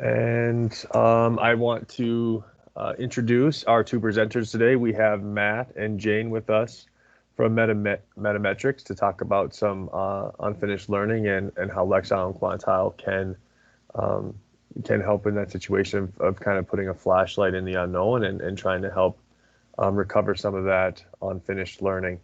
And I want to introduce our two presenters today. We have Matt and Jane with us from Metametrics to talk about some unfinished learning and how Lexile and Quantile um, can help in that situation of kind of putting a flashlight in the unknown and trying to help recover some of that unfinished learning.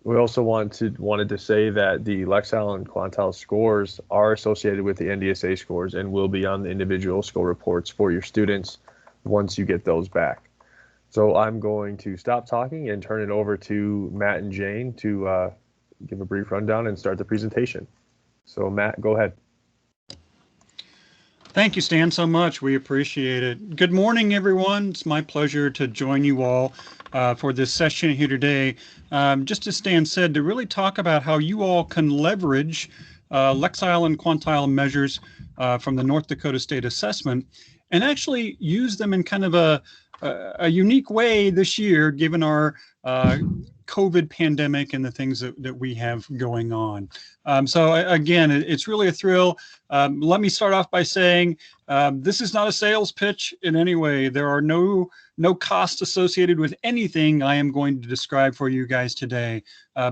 We also wanted to say that the Lexile and Quantile scores are associated with the NDSA scores and will be on the individual score reports for your students once you get those back. So I'm going to stop talking and turn it over to Matt and Jane to give a brief rundown and start the presentation. So Matt, go ahead. Thank you, Stan, so much. We appreciate it. Good morning, everyone. It's my pleasure to join you all for this session here today. Just as Stan said, to really talk about how you all can leverage Lexile and Quantile measures from the North Dakota State Assessment and actually use them in kind of a unique way this year, given our COVID pandemic and the things that we have going on. So again, it's really a thrill. Let me start off by saying this is not a sales pitch in any way. There are no costs associated with anything I am going to describe for you guys today.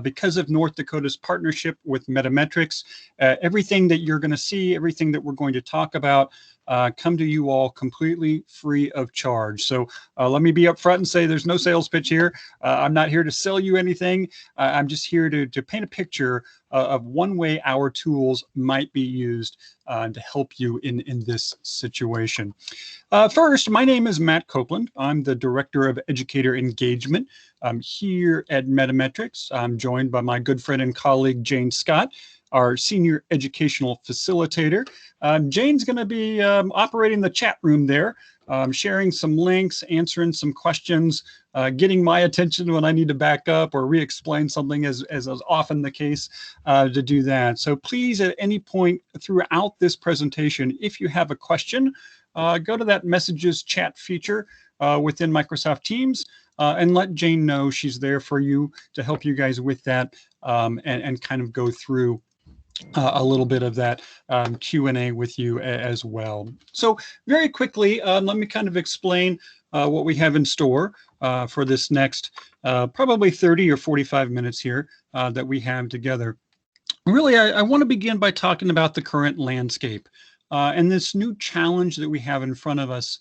Because of North Dakota's partnership with Metametrics, everything that you're going to see, everything that we're going to talk about, come to you all completely free of charge. So let me be upfront and say there's no sales pitch here. I'm not here to sell you anything. I'm just here to paint a picture of one way our tools might be used to help you in this situation. First, my name is Matt Copeland. I'm the Director of Educator Engagement here at Metametrics. I'm joined by my good friend and colleague, Jane Scott, our Senior Educational Facilitator. Jane's going to be operating the chat room there, sharing some links, answering some questions, getting my attention when I need to back up or re-explain something as is often the case to do that. So please, at any point throughout this presentation, if you have a question, go to that messages chat feature within Microsoft Teams and let Jane know she's there for you to help you guys with that and kind of go through a little bit of that Q&A with you as well. So very quickly, let me kind of explain what we have in store for this next probably 30 or 45 minutes here that we have together. Really, I want to begin by talking about the current landscape and this new challenge that we have in front of us,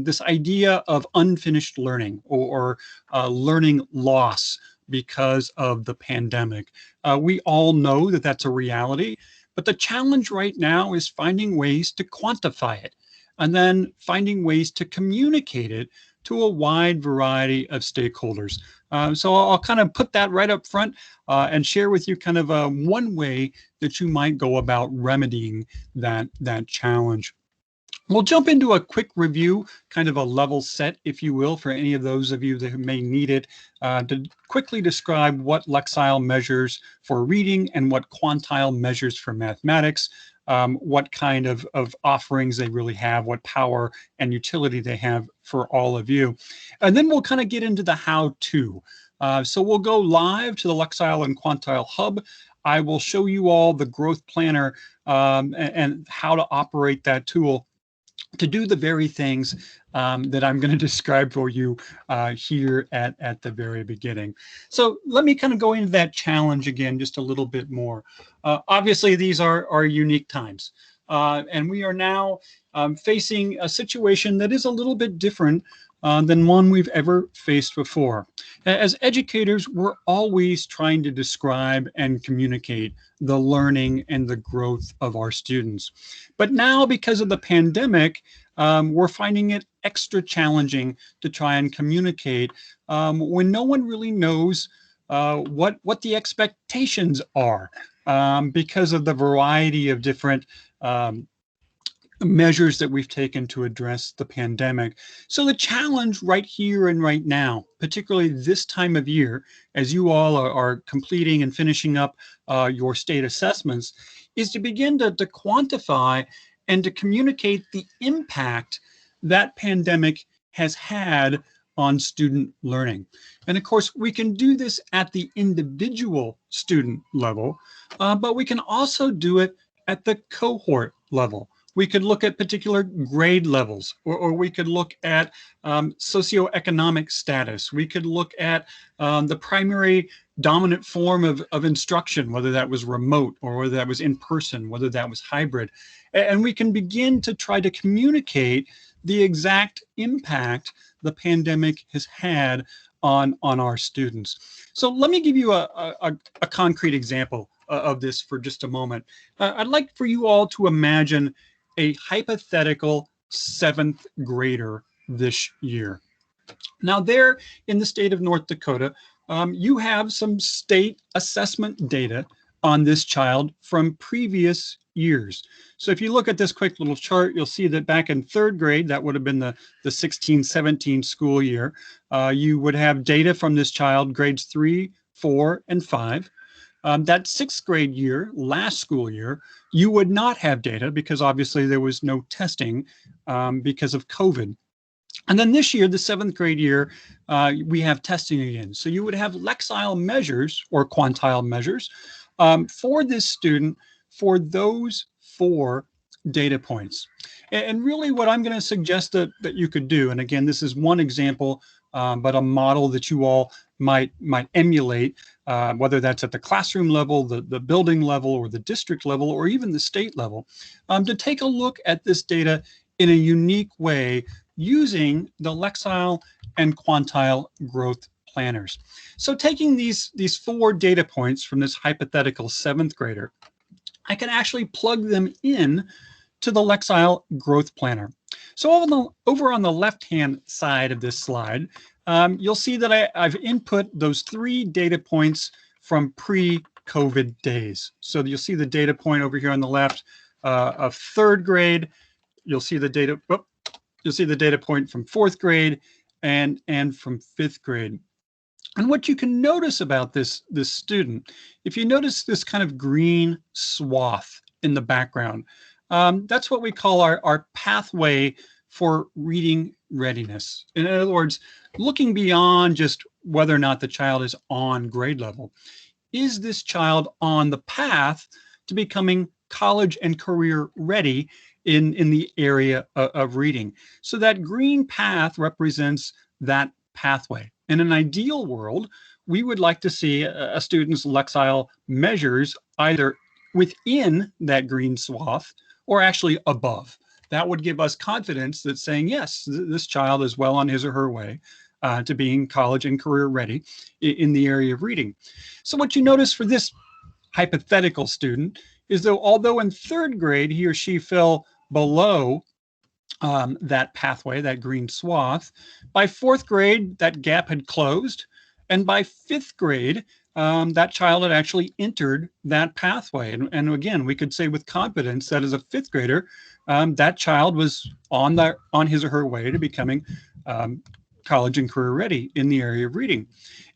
this idea of unfinished learning or learning loss because of the pandemic. We all know that that's a reality, but the challenge right now is finding ways to quantify it and then finding ways to communicate it to a wide variety of stakeholders. So I'll kind of put that right up front and share with you kind of one way that you might go about remedying that challenge. We'll jump into a quick review, kind of a level set, if you will, for any of those of you that may need it, to quickly describe what Lexile measures for reading and what Quantile measures for mathematics, what kind of offerings they really have, what power and utility they have for all of you. And then we'll kind of get into the how-to. So we'll go live to the Lexile and Quantile Hub. I will show you all the growth planner and how to operate that tool to do the very things that I'm going to describe for you here at the very beginning. So let me kind of go into that challenge again just a little bit more. Obviously, these are unique times. And we are now facing a situation that is a little bit different than one we've ever faced before. As educators, we're always trying to describe and communicate the learning and the growth of our students. But now, because of the pandemic, we're finding it extra challenging to try and communicate when no one really knows what the expectations are because of the variety of different measures that we've taken to address the pandemic. So the challenge right here and right now, particularly this time of year, as you all are completing and finishing up your state assessments, is to begin to quantify and to communicate the impact that pandemic has had on student learning. And of course, we can do this at the individual student level, but we can also do it at the cohort level We could look at particular grade levels, or we could look at socioeconomic status. We could look at the primary dominant form of instruction, whether that was remote or whether that was in person, whether that was hybrid. And we can begin to try to communicate the exact impact the pandemic has had on our students. So let me give you a concrete example of this for just a moment. I'd like for you all to imagine a hypothetical seventh grader this year. Now, there in the state of North Dakota, you have some state assessment data on this child from previous years. So if you look at this quick little chart, you'll see that back in third grade, that would have been the 16-17 school year, you would have data from this child, grades 3, 4, and 5. That sixth grade year, last school year, you would not have data because obviously there was no testing because of COVID. And then this year, the seventh grade year, we have testing again. So you would have Lexile measures or quantile measures for this student for those 4 data points. And really what I'm going to suggest that you could do, and again, this is one example, but a model that you all might emulate, whether that's at the classroom level, the building level, or the district level, or even the state level, to take a look at this data in a unique way using the Lexile and Quantile growth planners. So taking these 4 data points from this hypothetical 7th grader, I can actually plug them in to the Lexile growth planner. So over on the left-hand side of this slide, you'll see that I've input those 3 data points from pre-COVID days. So you'll see the data point over here on the left of 3rd grade. You'll see the data. You'll see the data point from 4th grade and from 5th grade. And what you can notice about this student, if you notice this kind of green swath in the background, that's what we call our pathway for reading readiness. In other words, looking beyond just whether or not the child is on grade level, is this child on the path to becoming college and career ready in the area of reading? So that green path represents that pathway. In an ideal world, we would like to see a student's Lexile measures either within that green swath or actually above. That would give us confidence that saying, yes, this child is well on his or her way to being college and career ready in the area of reading. So what you notice for this hypothetical student is that although in 3rd grade he or she fell below that pathway, that green swath, by 4th grade that gap had closed, and by 5th grade that child had actually entered that pathway. And again, we could say with confidence that as a 5th grader, that child was on his or her way to becoming college and career ready in the area of reading.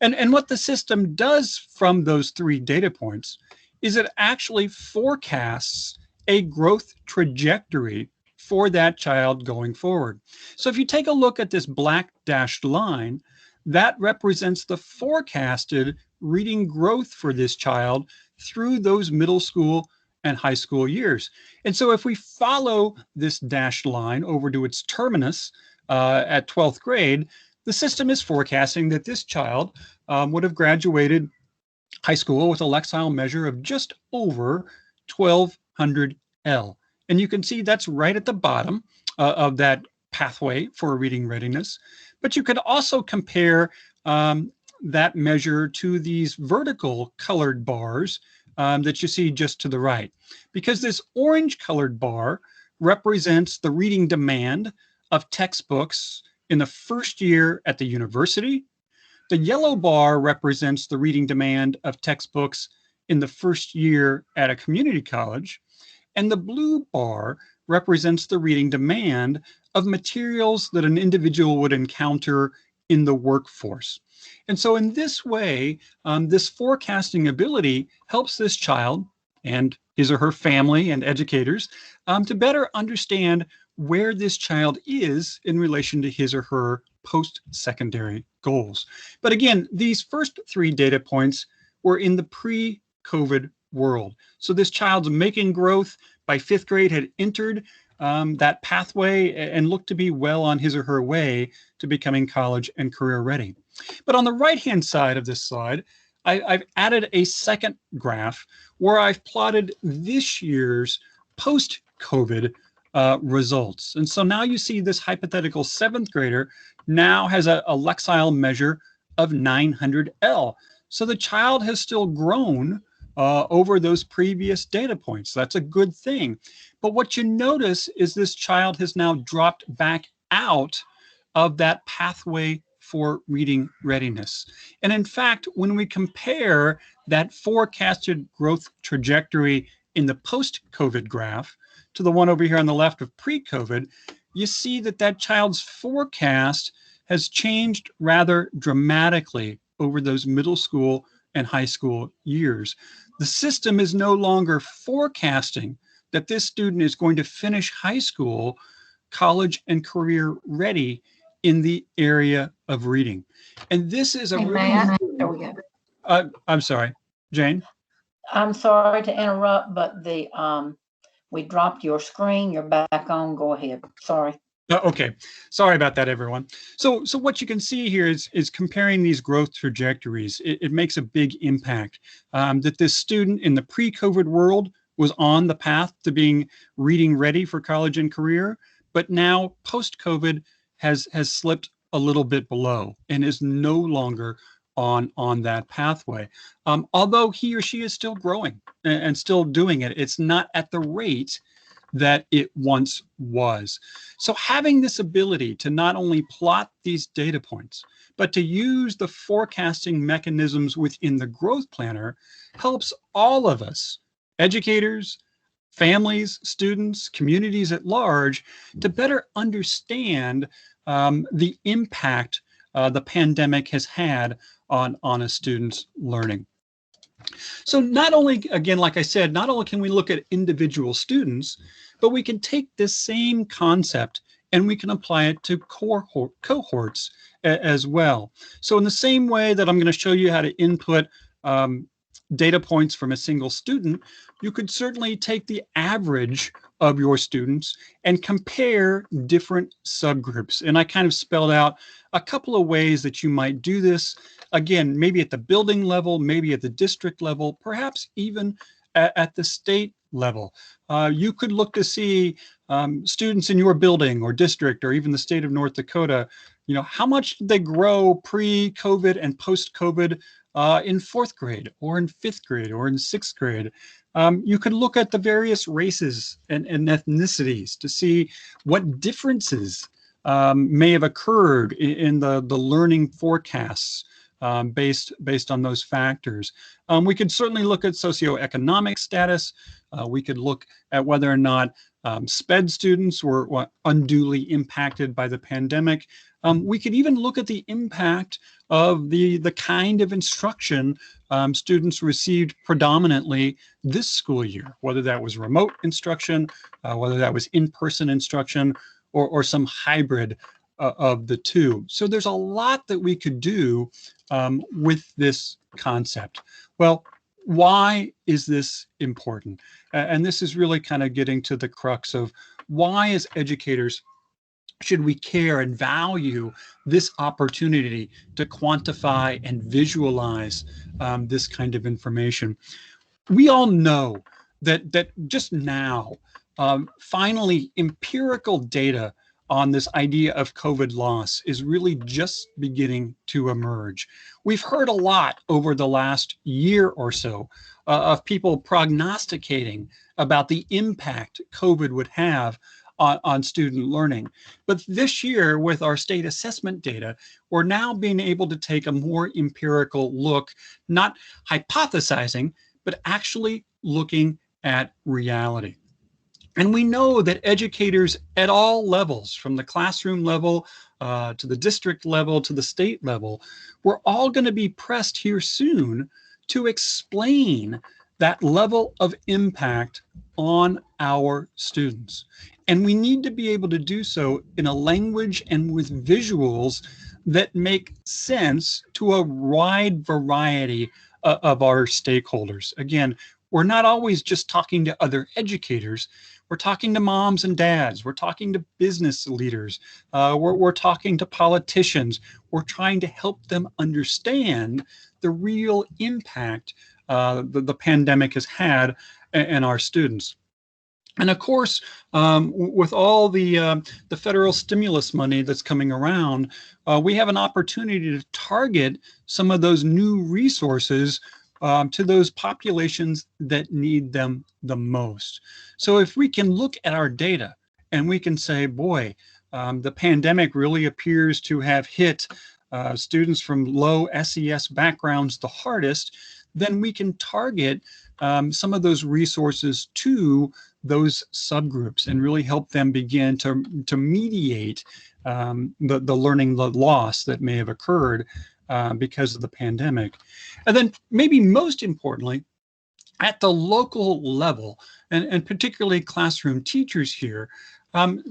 And what the system does from those 3 data points is it actually forecasts a growth trajectory for that child going forward. So if you take a look at this black dashed line, that represents the forecasted reading growth for this child through those middle school and high school years. And so if we follow this dashed line over to its terminus at 12th grade, the system is forecasting that this child would have graduated high school with a Lexile measure of just over 1200 L. And you can see that's right at the bottom of that pathway for reading readiness. But you could also compare that measure to these vertical colored bars that you see just to the right, because this orange colored bar represents the reading demand of textbooks in the first year at the university. The yellow bar represents the reading demand of textbooks in the first year at a community college. And the blue bar represents the reading demand of materials that an individual would encounter in the workforce. And so in this way, this forecasting ability helps this child and his or her family and educators to better understand where this child is in relation to his or her post-secondary goals. But again, these first 3 data points were in the pre-COVID world. So this child's making growth by 5th grade had entered that pathway and look to be well on his or her way to becoming college and career ready. But on the right-hand side of this slide, I've added a second graph where I've plotted this year's post-COVID results. And so now you see this hypothetical seventh grader now has a Lexile measure of 900L. So the child has still grown over those previous data points. That's a good thing. But what you notice is this child has now dropped back out of that pathway for reading readiness. And in fact, when we compare that forecasted growth trajectory in the post-COVID graph to the one over here on the left of pre-COVID, you see that that child's forecast has changed rather dramatically over those middle school and high school years. The system is no longer forecasting that this student is going to finish high school, college, and career ready in the area of reading. And this is a really Matt, there we go. I'm sorry, Jane. I'm sorry to interrupt, but we dropped your screen. You're back on. Go ahead. Sorry. Okay, sorry about that, everyone. So what you can see here is comparing these growth trajectories. It makes a big impact that this student in the pre-COVID world was on the path to being reading ready for college and career, but now post-COVID has slipped a little bit below and is no longer on that pathway. Although he or she is still growing and still doing it, it's not at the rate that it once was. So having this ability to not only plot these data points, but to use the forecasting mechanisms within the growth planner helps all of us, educators, families, students, communities at large, to better understand the impact the pandemic has had on a student's learning. So not only, again, like I said, not only can we look at individual students, but we can take this same concept and we can apply it to cohorts as well. So in the same way that I'm going to show you how to input data points from a single student, you could certainly take the average of your students and compare different subgroups. And I kind of spelled out a couple of ways that you might do this. Again, maybe at the building level, maybe at the district level, perhaps even at the state level. You could look to see students in your building or district or even the state of North Dakota, how much did they grow pre-COVID and post-COVID in fourth grade or in fifth grade or in sixth grade. You could look at the various races and ethnicities to see what differences may have occurred in the learning forecasts based on those factors. We could certainly look at socioeconomic status. We could look at whether or not SPED students were unduly impacted by the pandemic. We could even look at the impact of the kind of instruction students received predominantly this school year, whether that was remote instruction, whether that was in-person instruction, or some hybrid of the two. So there's a lot that we could do with this concept. Well, why is this important? And this is really kind of getting to the crux of why, as educators, should we care and value this opportunity to quantify and visualize this kind of information? We all know that just now, finally, empirical data on this idea of COVID loss is really just beginning to emerge. We've heard a lot over the last year or so of people prognosticating about the impact COVID would have on student learning. But this year, with our state assessment data, we're now being able to take a more empirical look, not hypothesizing, but actually looking at reality. And we know that educators at all levels, from the classroom level to the district level to the state level, we're all going to be pressed here soon to explain that level of impact on our students. And we need to be able to do so in a language and with visuals that make sense to a wide variety of our stakeholders. Again, we're not always just talking to other educators. We're talking to moms and dads. We're talking to business leaders. We're talking to politicians. We're trying to help them understand the real impact the pandemic has had in our students. And of course, with all the federal stimulus money that's coming around, we have an opportunity to target some of those new resources to those populations that need them the most. So if we can look at our data and we can say, boy, the pandemic really appears to have hit students from low SES backgrounds the hardest, then we can target some of those resources to those subgroups and really help them begin to mediate the learning loss that may have occurred because of the pandemic. And then maybe most importantly, at the local level, and particularly classroom teachers here,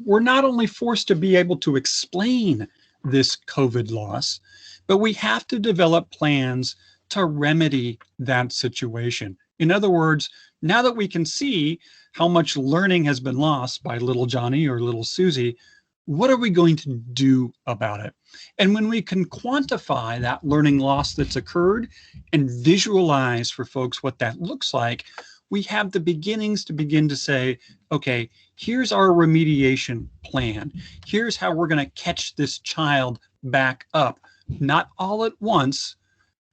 we're not only forced to be able to explain this COVID loss, but we have to develop plans to remedy that situation. In other words, now that we can see how much learning has been lost by little Johnny or little Susie, what are we going to do about it? And when we can quantify that learning loss that's occurred and visualize for folks what that looks like, we have the beginnings to begin to say, okay, here's our remediation plan. Here's how we're going to catch this child back up, not all at once,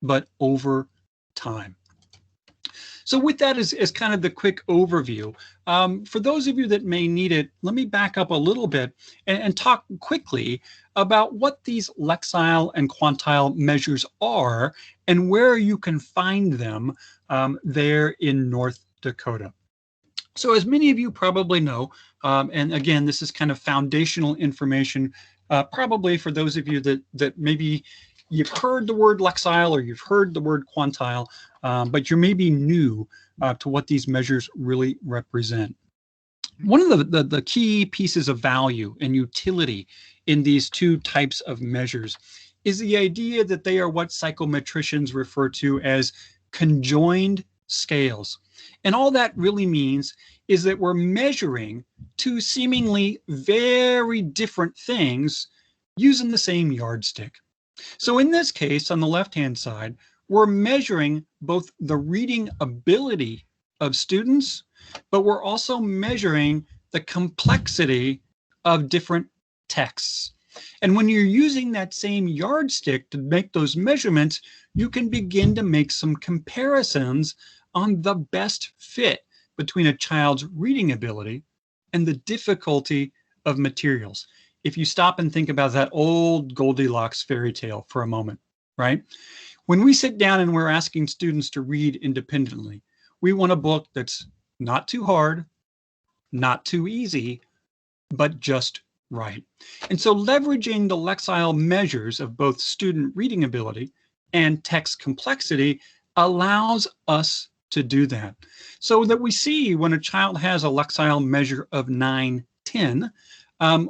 but over time. So with that as kind of the quick overview, for those of you that may need it, let me back up a little bit and talk quickly about what these Lexile and Quantile measures are and where you can find them there in North Dakota. So as many of you probably know, and again, this is kind of foundational information, probably for those of you that maybe you've heard the word Lexile or you've heard the word Quantile, but you're maybe new to what these measures really represent. One of the key pieces of value and utility in these two types of measures is the idea that they are what psychometricians refer to as conjoined scales. And all that really means is that we're measuring two seemingly very different things using the same yardstick. So in this case, on the left-hand side, we're measuring both the reading ability of students, but we're also measuring the complexity of different texts. And when you're using that same yardstick to make those measurements, you can begin to make some comparisons on the best fit between a child's reading ability and the difficulty of materials. If you stop and think about that old Goldilocks fairy tale for a moment, right? When we sit down and we're asking students to read independently, we want a book that's not too hard, not too easy, but just right. And so leveraging the Lexile measures of both student reading ability and text complexity allows us to do that. So that we see when a child has a Lexile measure of 9-10,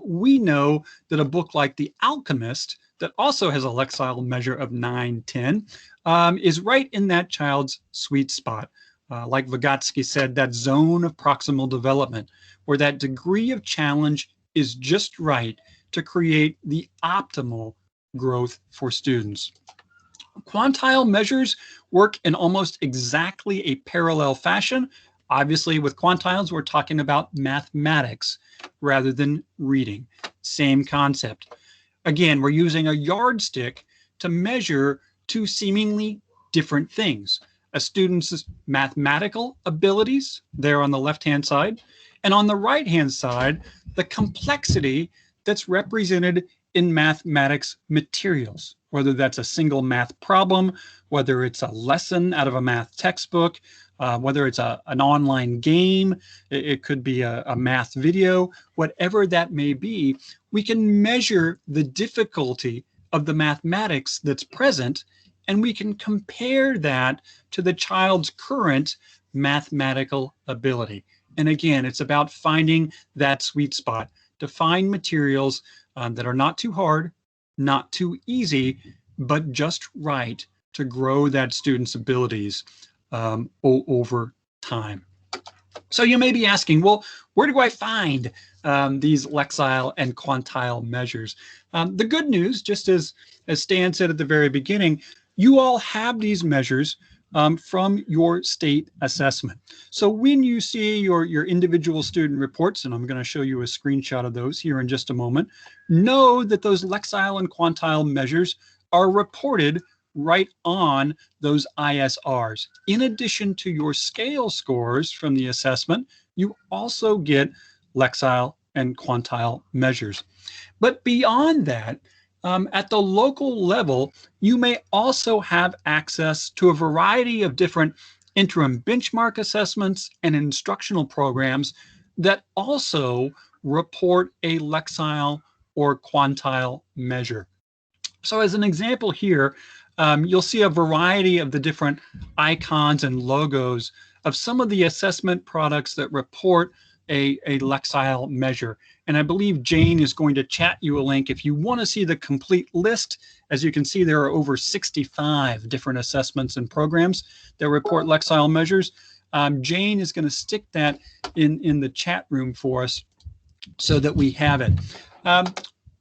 we know that a book like The Alchemist, that also has a Lexile measure of 9-10, is right in that child's sweet spot. Like Vygotsky said, that zone of proximal development, where that degree of challenge is just right to create the optimal growth for students. Quantile measures work in almost exactly a parallel fashion. Obviously, with quantiles, we're talking about mathematics rather than reading. Same concept. Again, we're using a yardstick to measure two seemingly different things. A student's mathematical abilities, there on the left-hand side, and on the right-hand side, the complexity that's represented in mathematics materials, whether that's a single math problem, whether it's a lesson out of a math textbook, whether it's an online game, it could be a math video, whatever that may be, we can measure the difficulty of the mathematics that's present, and we can compare that to the child's current mathematical ability. And again, it's about finding that sweet spot to find materials that are not too hard, not too easy, but just right to grow that student's abilities over time. So you may be asking, well, where do I find these Lexile and Quantile measures? The good news, just as Stan said at the very beginning, you all have these measures from your state assessment. So when you see your individual student reports, and I'm going to show you a screenshot of those here in just a moment, know that those Lexile and Quantile measures are reported right on those ISRs. In addition to your scale scores from the assessment, you also get Lexile and Quantile measures. But beyond that, at the local level, you may also have access to a variety of different interim benchmark assessments and instructional programs that also report a Lexile or Quantile measure. So as an example here, you'll see a variety of the different icons and logos of some of the assessment products that report a Lexile measure. And I believe Jane is going to chat you a link if you want to see the complete list. As you can see, there are over 65 different assessments and programs that report Lexile measures. Jane is going to stick that in the chat room for us so that we have it.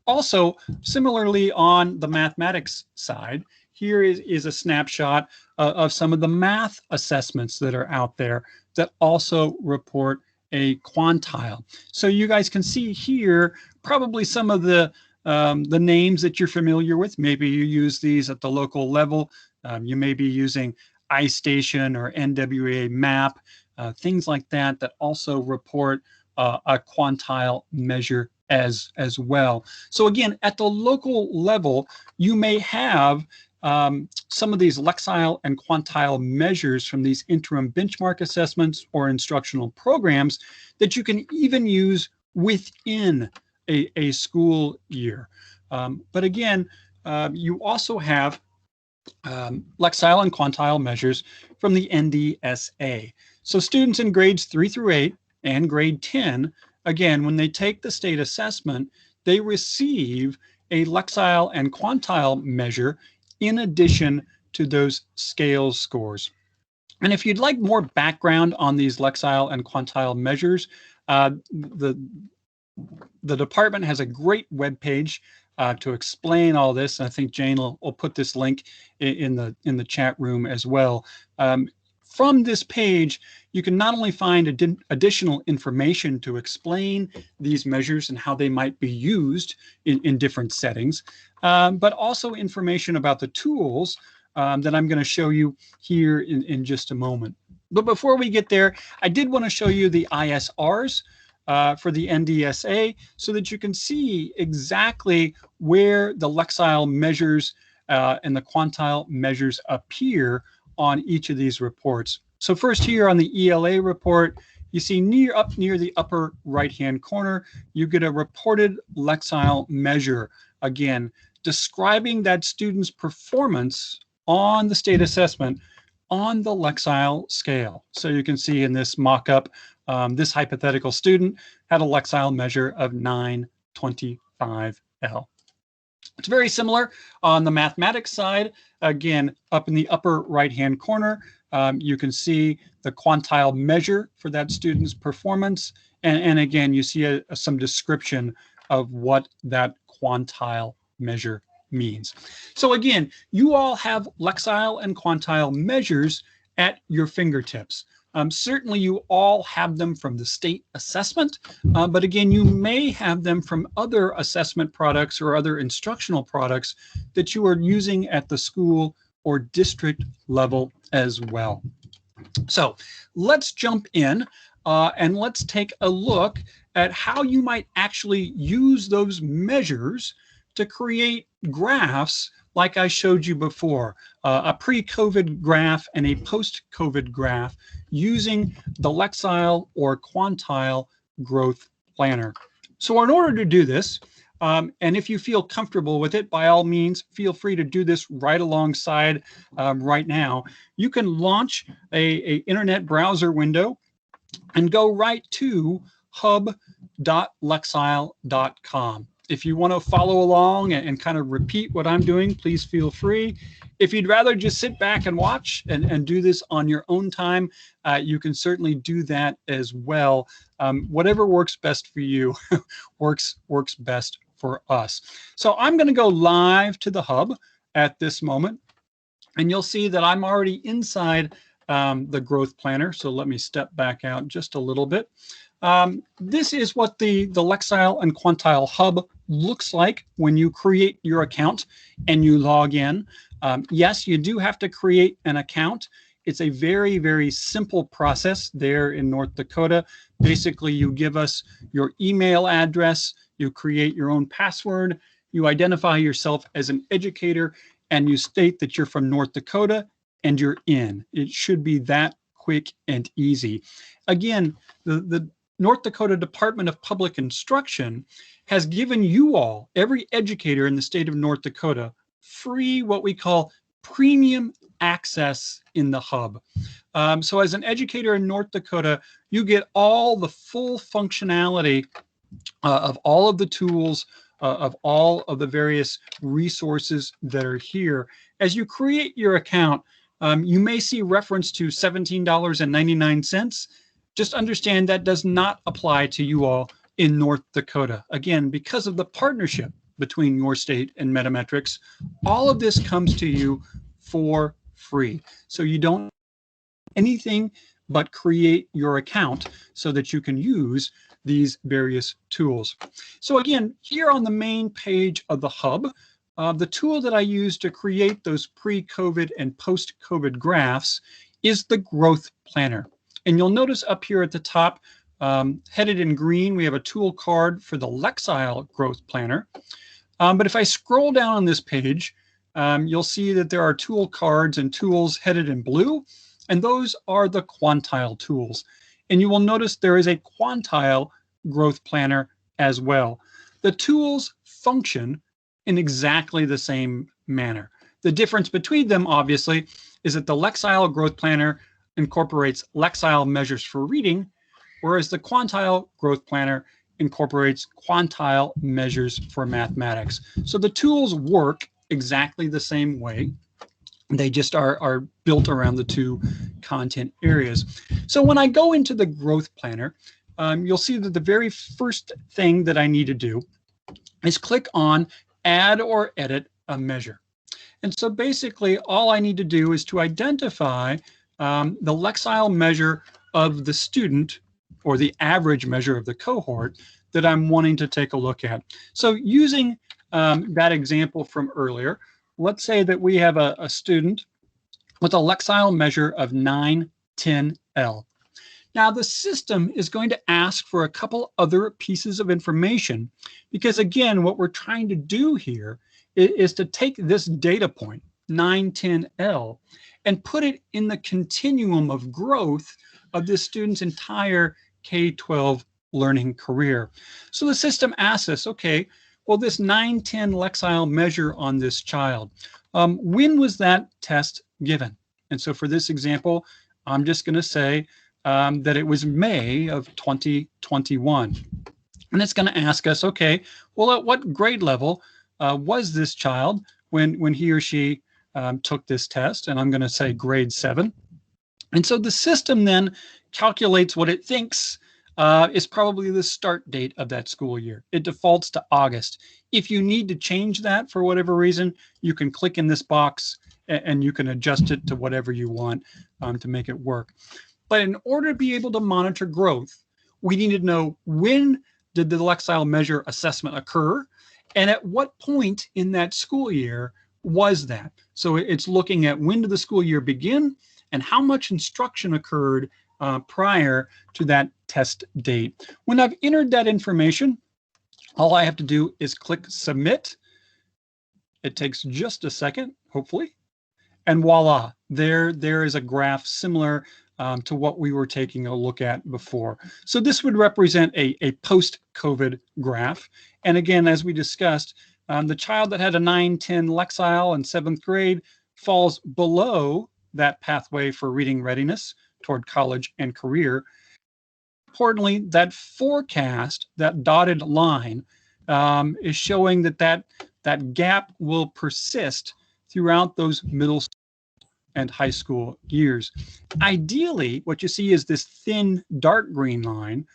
Also, similarly on the mathematics side, here is a snapshot of some of the math assessments that are out there that also report a quantile. So you guys can see here probably some of the names that you're familiar with. Maybe you use these at the local level. You may be using iStation or NWA Map, things like that that also report a quantile measure as well. So again, at the local level, you may have some of these Lexile and Quantile measures from these interim benchmark assessments or instructional programs that you can even use within a school year. But again, you also have Lexile and Quantile measures from the NDSA. So students in grades 3 through 8 and grade 10, again, when they take the state assessment, they receive a Lexile and Quantile measure in addition to those scale scores. And if you'd like more background on these Lexile and Quantile measures, the department has a great webpage to explain all this. And I think Jane will put this link in the chat room as well. From this page, you can not only find additional information to explain these measures and how they might be used in different settings, but also information about the tools that I'm going to show you here in just a moment. But before we get there, I did want to show you the ISRs for the NDSA so that you can see exactly where the Lexile measures and the Quantile measures appear on each of these reports. So first here on the ELA report, you see up near the upper right-hand corner, you get a reported Lexile measure, again, describing that student's performance on the state assessment on the Lexile scale. So you can see in this mock-up, this hypothetical student had a Lexile measure of 925L. It's very similar on the mathematics side. Again, up in the upper right-hand corner, you can see the quantile measure for that student's performance. And again, you see some description of what that quantile measure means. So again, you all have Lexile and Quantile measures at your fingertips. Certainly you all have them from the state assessment, but again, you may have them from other assessment products or other instructional products that you are using at the school or district level as well. So let's jump in and let's take a look at how you might actually use those measures to create graphs like I showed you before, a pre-COVID graph and a post-COVID graph using the Lexile or Quantile growth planner. So in order to do this, and if you feel comfortable with it, by all means, feel free to do this right alongside right now. You can launch a internet browser window and go right to hub.lexile.com. If you want to follow along and kind of repeat what I'm doing, please feel free. If you'd rather just sit back and watch and do this on your own time, you can certainly do that as well. Whatever works best for you works best for us. So I'm going to go live to the hub at this moment, and you'll see that I'm already inside the growth planner. So let me step back out just a little bit. This is what the Lexile and Quantile hub looks like when you create your account and you log in. Yes, you do have to create an account. It's a very, very simple process there in North Dakota. Basically, you give us your email address, you create your own password, you identify yourself as an educator, and you state that you're from North Dakota and you're in. It should be that quick and easy. Again, the North Dakota Department of Public Instruction has given you all, every educator in the state of North Dakota, free what we call premium access in the hub. So as an educator in North Dakota, you get all the full functionality of all of the tools, of all of the various resources that are here. As you create your account, you may see reference to $17.99. Just understand that does not apply to you all in North Dakota. Again, because of the partnership between your state and Metametrics, all of this comes to you for free. So you don't anything but create your account so that you can use these various tools. So again, here on the main page of the hub, the tool that I use to create those pre-COVID and post-COVID graphs is the Growth Planner. And you'll notice up here at the top, headed in green, we have a tool card for the Lexile Growth Planner. But if I scroll down on this page, you'll see that there are tool cards and tools headed in blue, and those are the Quantile tools. And you will notice there is a Quantile Growth Planner as well. The tools function in exactly the same manner. The difference between them, obviously, is that the Lexile Growth Planner incorporates Lexile measures for reading, whereas the Quantile Growth Planner incorporates Quantile measures for mathematics. So the tools work exactly the same way. They just are built around the two content areas. So when I go into the Growth Planner, you'll see that the very first thing that I need to do is click on Add or Edit a Measure. And so basically all I need to do is to identify the Lexile measure of the student, or the average measure of the cohort, that I'm wanting to take a look at. So using that example from earlier, let's say that we have a student with a Lexile measure of 910L. Now the system is going to ask for a couple other pieces of information, because again, what we're trying to do here is to take this data point, 910L, and put it in the continuum of growth of this student's entire K-12 learning career. So the system asks us, okay, well, this 910 Lexile measure on this child, when was that test given? And so for this example, I'm just going to say that it was May of 2021. And it's going to ask us, okay, well, at what grade level was this child when he or she took this test? And I'm going to say grade 7. And so the system then calculates what it thinks is probably the start date of that school year. It defaults to August. If you need to change that for whatever reason, you can click in this box and you can adjust it to whatever you want to make it work. But in order to be able to monitor growth, we need to know, when did the Lexile measure assessment occur, and at what point in that school year was that? So it's looking at, when did the school year begin and how much instruction occurred prior to that test date. When I've entered that information, all I have to do is click submit. It takes just a second, hopefully, and voila, there is a graph similar to what we were taking a look at before. So this would represent a post-COVID graph. And again, as we discussed, the child that had a 910 Lexile in 7th grade falls below that pathway for reading readiness toward college and career. Importantly, that forecast, that dotted line, is showing that gap will persist throughout those middle and high school years. Ideally, what you see is this thin dark green line.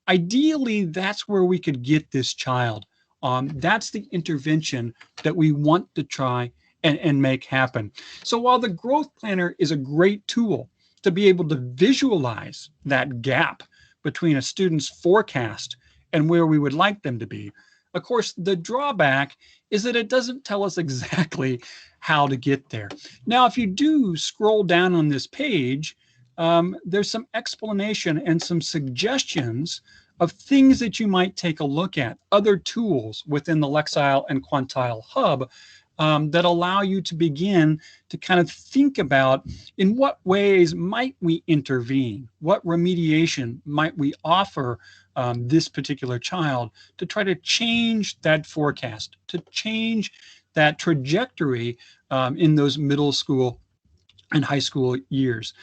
Ideally, that's where we could get this child. That's the intervention that we want to try and make happen. So while the growth planner is a great tool to be able to visualize that gap between a student's forecast and where we would like them to be, of course, the drawback is that it doesn't tell us exactly how to get there. Now, if you do scroll down on this page, there's some explanation and some suggestions of things that you might take a look at, other tools within the Lexile and Quantile hub that allow you to begin to kind of think about in what ways might we intervene, what remediation might we offer this particular child to try to change that forecast, to change that trajectory in those middle school and high school years.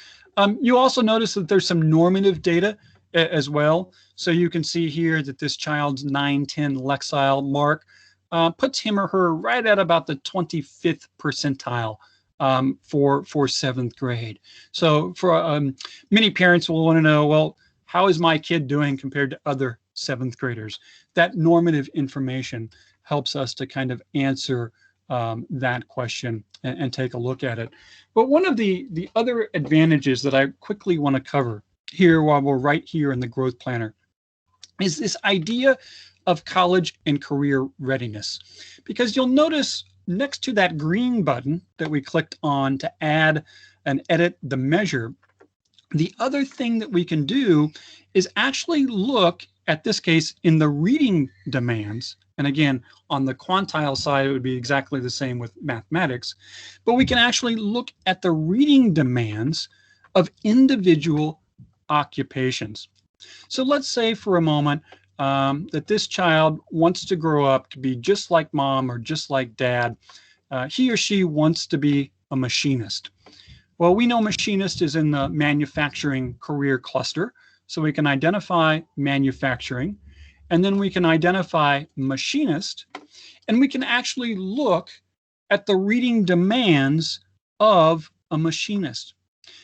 You also notice that there's some normative data as well. So you can see here that this child's 9-10 Lexile mark puts him or her right at about the 25th percentile for seventh grade. So for many parents will want to know, well, how is my kid doing compared to other seventh graders? That normative information helps us to kind of answer that question and take a look at it. But one of the other advantages that I quickly want to cover here while we're right here in the growth planner is this idea of college and career readiness. Because you'll notice next to that green button that we clicked on to add and edit the measure, the other thing that we can do is actually look at this case in the reading demands. And again, on the quantile side, it would be exactly the same with mathematics, but we can actually look at the reading demands of individual occupations. So let's say for a moment that this child wants to grow up to be just like mom or just like dad. He or she wants to be a machinist. Well, we know machinist is in the manufacturing career cluster, so we can identify manufacturing, and then we can identify machinist, and we can actually look at the reading demands of a machinist.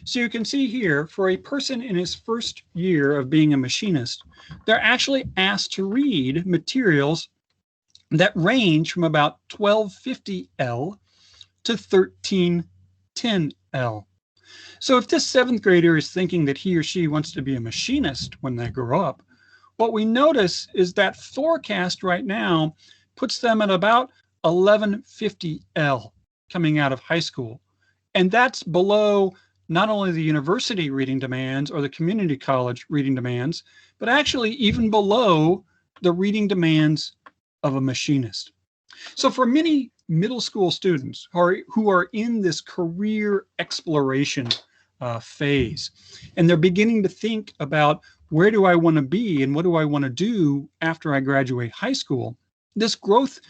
So you can see here, for a person in his first year of being a machinist, they're actually asked to read materials that range from about 1250L to 1310L. So if this seventh grader is thinking that he or she wants to be a machinist when they grow up, what we notice is that forecast right now puts them at about 1150L coming out of high school. And that's below not only the university reading demands or the community college reading demands, but actually even below the reading demands of a machinist. So for many middle school students who are in this career exploration phase, and they're beginning to think about where do I want to be and what do I want to do after I graduate high school, this growth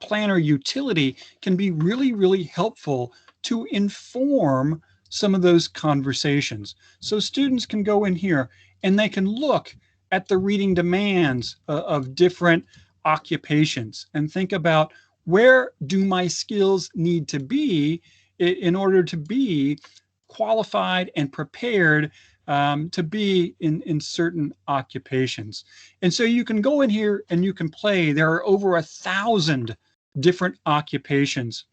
planner utility can be really, really helpful to inform some of those conversations. So students can go in here and they can look at the reading demands of different occupations and think about, where do my skills need to be in order to be qualified and prepared to be in certain occupations. And so you can go in here and you can play. There are over 1,000 different occupations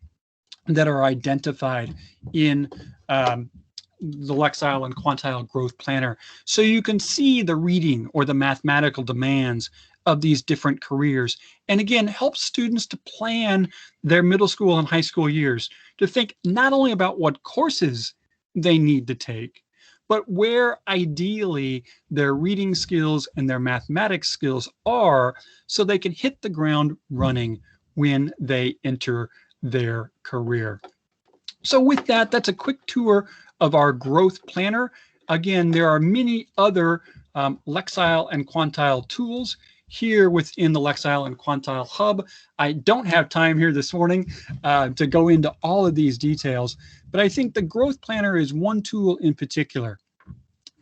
that are identified in the Lexile and Quantile Growth Planner. So you can see the reading or the mathematical demands of these different careers. And again, help students to plan their middle school and high school years, to think not only about what courses they need to take, but where ideally their reading skills and their mathematics skills are, so they can hit the ground running when they enter their career. So with that, that's a quick tour of our growth planner. Again, there are many other Lexile and Quantile tools here within the Lexile and Quantile Hub. I don't have time here this morning to go into all of these details, but I think the growth planner is one tool in particular.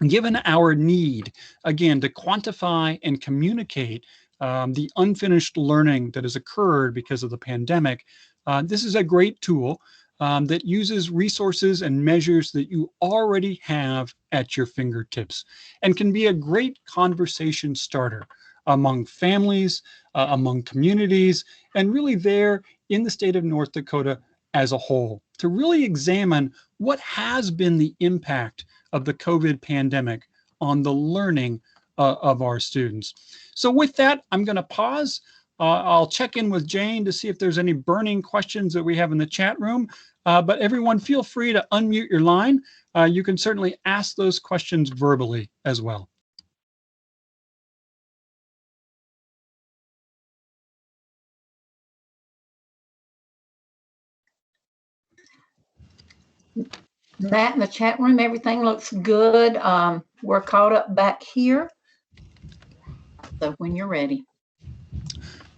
Given our need, again, to quantify and communicate the unfinished learning that has occurred because of the pandemic, this is a great tool that uses resources and measures that you already have at your fingertips and can be a great conversation starter among families, among communities, and really there in the state of North Dakota as a whole to really examine what has been the impact of the COVID pandemic on the learning of our students. So with that, I'm going to pause. I'll check in with Jane to see if there's any burning questions that we have in the chat room. But everyone, feel free to unmute your line. You can certainly ask those questions verbally as well. Matt, in the chat room, everything looks good. We're caught up back here. So when you're ready.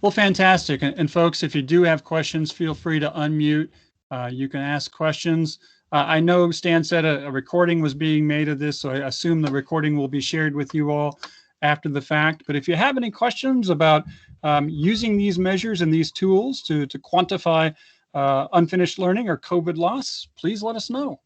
Well, fantastic. And folks, if you do have questions, feel free to unmute. You can ask questions. I know Stan said a recording was being made of this, so I assume the recording will be shared with you all after the fact. But if you have any questions about using these measures and these tools to quantify unfinished learning or COVID loss, please let us know.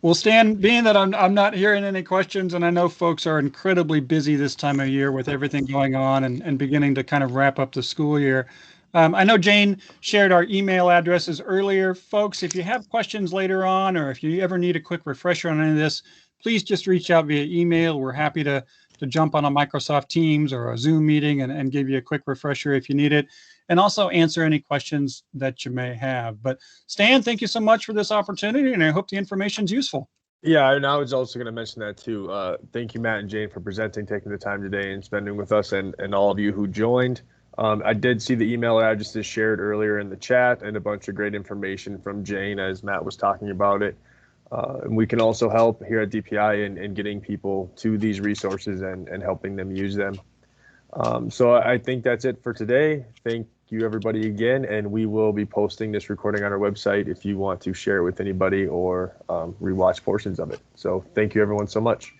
Well, Stan, being that I'm not hearing any questions, and I know folks are incredibly busy this time of year with everything going on and beginning to kind of wrap up the school year. I know Jane shared our email addresses earlier. Folks, if you have questions later on, or if you ever need a quick refresher on any of this, please just reach out via email. We're happy to jump on a Microsoft Teams or a Zoom meeting and give you a quick refresher if you need it, and also answer any questions that you may have. But Stan, thank you so much for this opportunity, and I hope the information is useful. Yeah, and I was also going to mention that too. Thank you, Matt and Jane, for presenting, taking the time today and spending with us, and all of you who joined. I did see the email addresses shared earlier in the chat and a bunch of great information from Jane as Matt was talking about it. And we can also help here at DPI in getting people to these resources and helping them use them. So I think that's it for today. Thank you, everybody, again, and we will be posting this recording on our website if you want to share it with anybody or rewatch portions of it. So thank you, everyone, so much.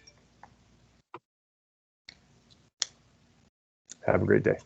Have a great day.